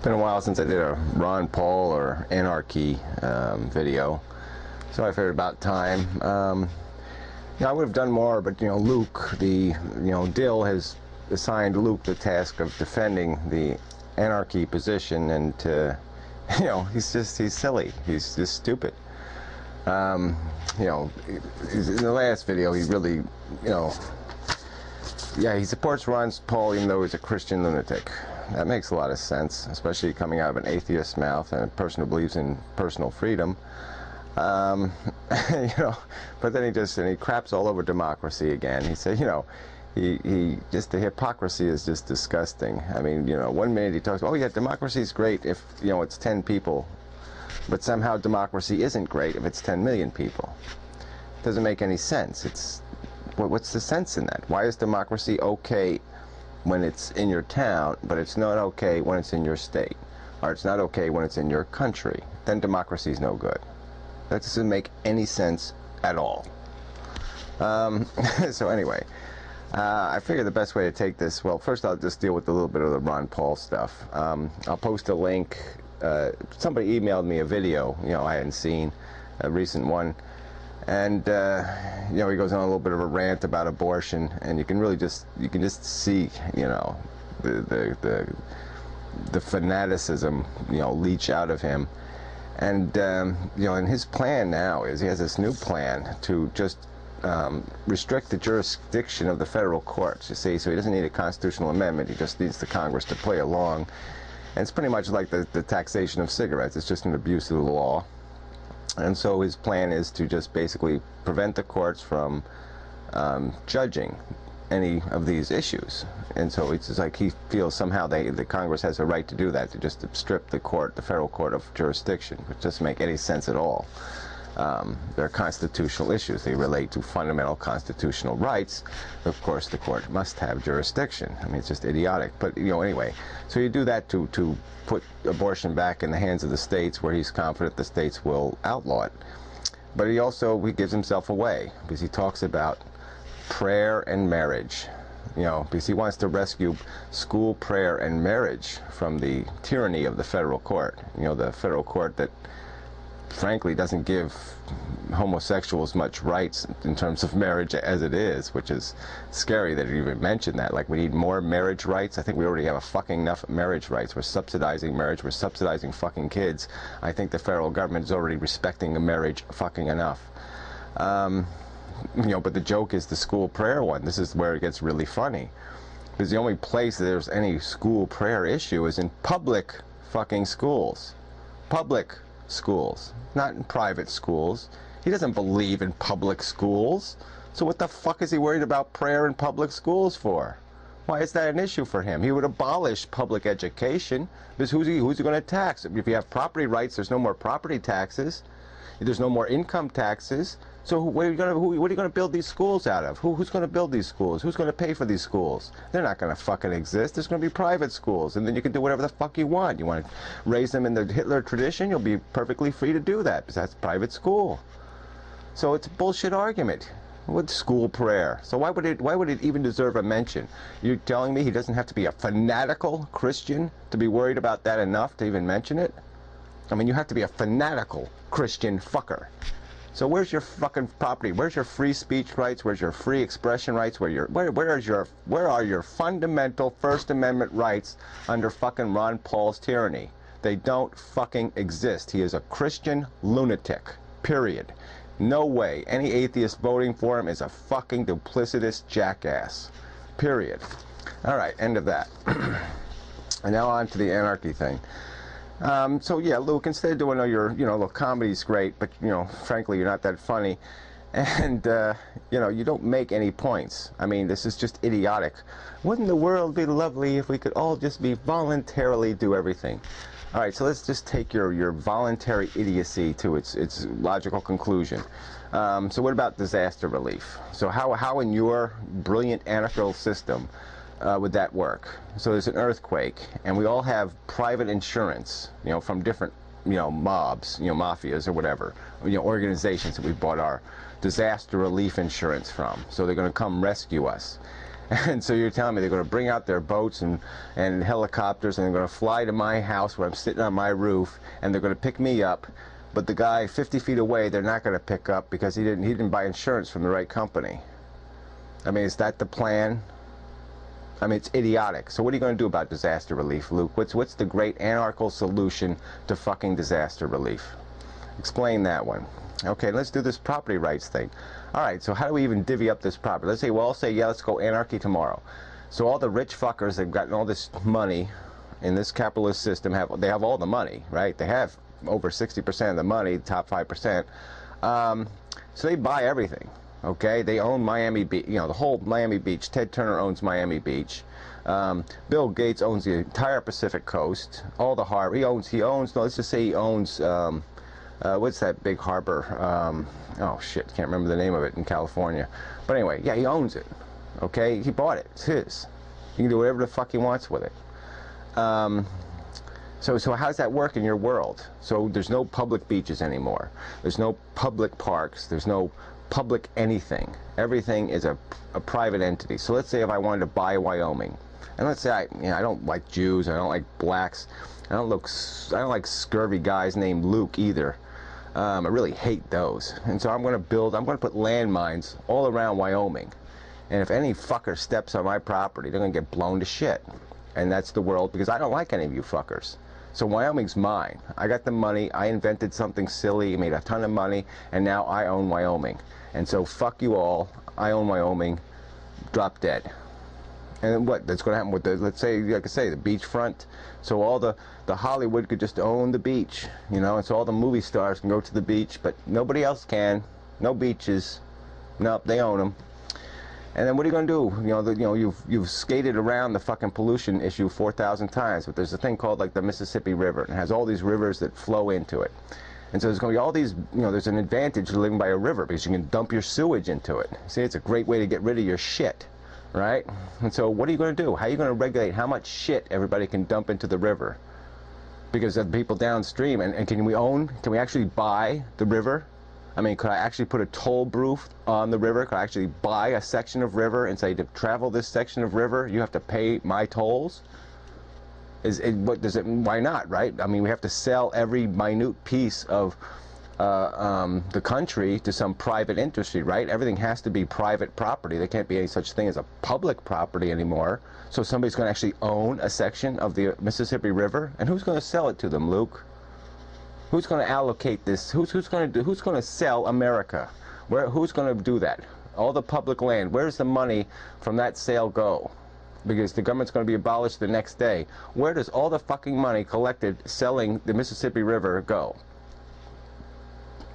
It's been a while since I did a Ron Paul or anarchy video, so I figured about time. I would have done more, but Luke, Dill has assigned Luke the task of defending the anarchy position, and he's silly. He's just stupid. In the last video, he really, he supports Ron Paul even though he's a Christian lunatic. That makes a lot of sense, especially coming out of an atheist's mouth and a person who believes in personal freedom. But then he craps all over democracy again. He said, he just, the hypocrisy is just disgusting. I mean, one minute he talks, oh yeah, democracy is great if, it's 10 people, but somehow democracy isn't great if it's 10 million people. It doesn't make any sense. What's the sense in that? Why is democracy okay when it's in your town, but it's not okay when it's in your state, or it's not okay when it's in your country? Then democracy is no good. That doesn't make any sense at all. So anyway, I figured the best way to take this, well, first I'll just deal with a little bit of the Ron Paul stuff. I'll post a link. Somebody emailed me a video, I hadn't seen, a recent one. And he goes on a little bit of a rant about abortion, and you can just see, the fanaticism, leach out of him. And and his plan now is he has this new plan to just restrict the jurisdiction of the federal courts. You see, so he doesn't need a constitutional amendment. He just needs the Congress to play along. And it's pretty much like the taxation of cigarettes. It's just an abuse of the law. And so his plan is to just basically prevent the courts from judging any of these issues. And so it's just like he feels somehow the Congress has a right to do that, to just strip the federal court of jurisdiction, which doesn't make any sense at all. They're constitutional issues. They relate to fundamental constitutional rights. Of course, the court must have jurisdiction. I mean, it's just idiotic. But, anyway, so you do that to put abortion back in the hands of the states, where he's confident the states will outlaw it. But he gives himself away, because he talks about prayer and marriage. Because he wants to rescue school prayer and marriage from the tyranny of the federal court. The federal court that frankly doesn't give homosexuals much rights in terms of marriage as it is, which is scary that he even mentioned that. Like, we need more marriage rights. I think we already have a fucking enough marriage rights. We're subsidizing marriage. We're subsidizing fucking kids. I think the federal government is already respecting a marriage fucking enough. But the joke is the school prayer one. This is where it gets really funny, because the only place that there's any school prayer issue is in public fucking schools. Public schools, not in private schools. He doesn't believe in public schools. So what the fuck is he worried about prayer in public schools for? Why is that an issue for him? He would abolish public education, because who's he going to tax? If you have property rights, there's no more property taxes. There's no more income taxes. So what are you going to build these schools out of? Who's going to build these schools? Who's going to pay for these schools? They're not going to fucking exist. There's going to be private schools, and then you can do whatever the fuck you want. You want to raise them in the Hitler tradition, you'll be perfectly free to do that, because that's private school. So it's a bullshit argument. What school prayer? So why would it even deserve a mention? You're telling me he doesn't have to be a fanatical Christian to be worried about that enough to even mention it? I mean, you have to be a fanatical Christian fucker. So where's your fucking property? Where's your free speech rights? Where's your free expression rights? Where are your fundamental First Amendment rights under fucking Ron Paul's tyranny? They don't fucking exist. He is a Christian lunatic. Period. No way. Any atheist voting for him is a fucking duplicitous jackass. Period. All right, end of that. And now on to the anarchy thing. So yeah, Luke, instead of doing all your, look, comedy's great, but, frankly, you're not that funny. And, you don't make any points. I mean, this is just idiotic. Wouldn't the world be lovely if we could all just voluntarily do everything? All right, so let's just take your voluntary idiocy to its logical conclusion. So what about disaster relief? So how in your brilliant anarchical system would that work? So there's an earthquake, and we all have private insurance, from different, mobs, mafias or whatever, organizations that we bought our disaster relief insurance from. So they're going to come rescue us. And so you're telling me they're going to bring out their boats and helicopters, and they're going to fly to my house where I'm sitting on my roof, and they're going to pick me up. But the guy 50 feet away, they're not going to pick up because he didn't buy insurance from the right company. I mean, is that the plan? I mean, it's idiotic. So what are you going to do about disaster relief, Luke? What's the great anarchical solution to fucking disaster relief? Explain that one. Okay, let's do this property rights thing. All right, so how do we even divvy up this property? Let's say, well, I'll say, yeah, let's go anarchy tomorrow. So all the rich fuckers that have gotten all this money in this capitalist system, they have all the money, right? They have over 60% of the money, the top 5%. So they buy everything. Okay, they own Miami Beach, you know, the whole Miami Beach. Ted Turner owns Miami Beach. Bill Gates owns the entire Pacific Coast, all the harbor. He owns, no, let's just say he owns, what's that big harbor? Oh shit, can't remember the name of it in California. But anyway, yeah, he owns it. Okay, he bought it. It's his. He can do whatever the fuck he wants with it. So how does that work in your world? So there's no public beaches anymore. There's no public parks. There's no public anything. Everything is a private entity. So let's say if I wanted to buy Wyoming, and let's say I don't like Jews, I don't like blacks, I don't like scurvy guys named Luke either. I really hate those. And so I'm going to put landmines all around Wyoming. And if any fucker steps on my property, they're going to get blown to shit. And that's the world, because I don't like any of you fuckers. So Wyoming's mine. I got the money, I invented something silly, made a ton of money, and now I own Wyoming. And so fuck you all, I own Wyoming, drop dead. And then what, that's going to happen with the, let's say, like I say, the beachfront. So all the Hollywood could just own the beach, you know, and so all the movie stars can go to the beach, but nobody else can. No beaches. Nope, they own them. And then what are you going to do? You know, you've skated around the fucking pollution issue 4,000 times, but there's a thing called like the Mississippi River, and it has all these rivers that flow into it. And so there's going to be all these, you know, there's an advantage to living by a river because you can dump your sewage into it. See, it's a great way to get rid of your shit, right? And so what are you going to do? How are you going to regulate how much shit everybody can dump into the river? Because of the people downstream, and can we actually buy the river? I mean, could I actually put a toll booth on the river? Could I actually buy a section of river and say, to travel this section of river, you have to pay my tolls? Why not, right? I mean, we have to sell every minute piece of the country to some private industry, right? Everything has to be private property. There can't be any such thing as a public property anymore. So somebody's going to actually own a section of the Mississippi River, and who's going to sell it to them, Luke? Who's going to allocate this? Who's going to sell America? Who's going to do that? All the public land. Where's the money from that sale go? Because the government's going to be abolished the next day. Where does all the fucking money collected selling the Mississippi River go?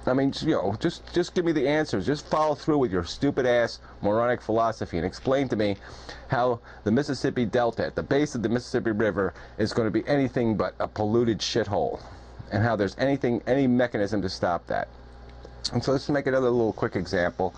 I mean, you know, just give me the answers. Just follow through with your stupid ass moronic philosophy and explain to me how the Mississippi Delta at the base of the Mississippi River is going to be anything but a polluted shithole, and how there's any mechanism to stop that. And so let's make another little quick example.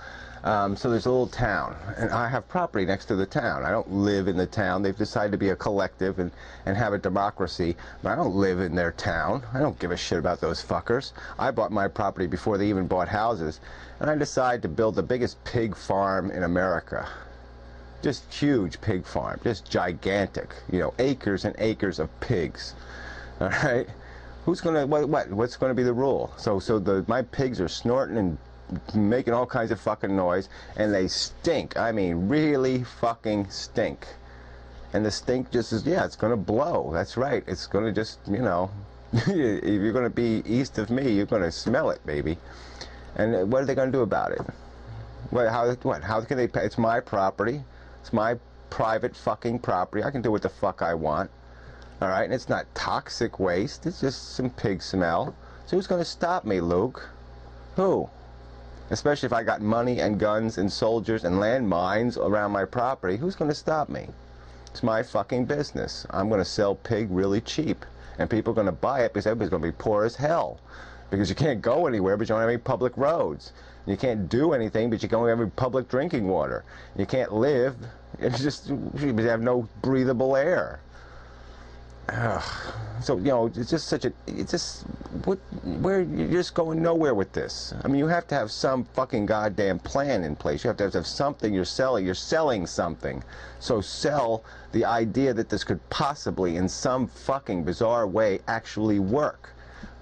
So there's a little town, and I have property next to the town. I don't live in the town. They've decided to be a collective and have a democracy, but I don't live in their town. I don't give a shit about those fuckers. I bought my property before they even bought houses, and I decided to build the biggest pig farm in America. Just huge pig farm, just gigantic, you know, acres and acres of pigs. All right? Who's gonna, what's gonna be the rule? So my pigs are snorting and making all kinds of fucking noise, and they stink. I mean, really fucking stink. And the stink just is, yeah, it's gonna blow. That's right. It's gonna just, you know, if you're gonna be east of me, you're gonna smell it, baby. And what are they gonna do about it? How can they pay? It's my property. It's my private fucking property. I can do what the fuck I want. All right, and it's not toxic waste. It's just some pig smell. So who's gonna stop me, Luke? Who? Especially if I got money and guns and soldiers and landmines around my property, who's going to stop me? It's my fucking business. I'm going to sell pig really cheap, and people are going to buy it because everybody's going to be poor as hell. Because you can't go anywhere, but you don't have any public roads. You can't do anything, but you don't have any public drinking water. You can't live, it's just, you have no breathable air. So, you know, it's just such a, it's just, where, you're just going nowhere with this. I mean, you have to have some fucking goddamn plan in place. You have to have something you're selling. You're selling something. So sell the idea that this could possibly, in some fucking bizarre way, actually work.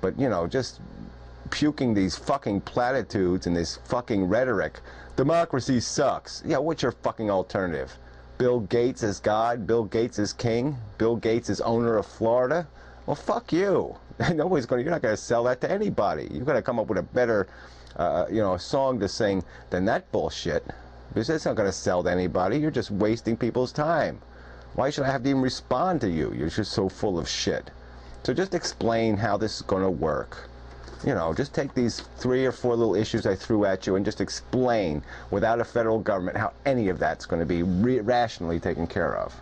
But, you know, just puking these fucking platitudes and this fucking rhetoric. Democracy sucks. Yeah, what's your fucking alternative? Bill Gates is God, Bill Gates is king, Bill Gates is owner of Florida. Well, fuck you. Nobody's going to, you're not going to sell that to anybody. You've got to come up with a better, you know, song to sing than that bullshit. Because it's not going to sell to anybody. You're just wasting people's time. Why should I have to even respond to you? You're just so full of shit. So just explain how this is going to work. You know, just take these 3 or 4 little issues I threw at you and just explain without a federal government how any of that's going to be rationally taken care of.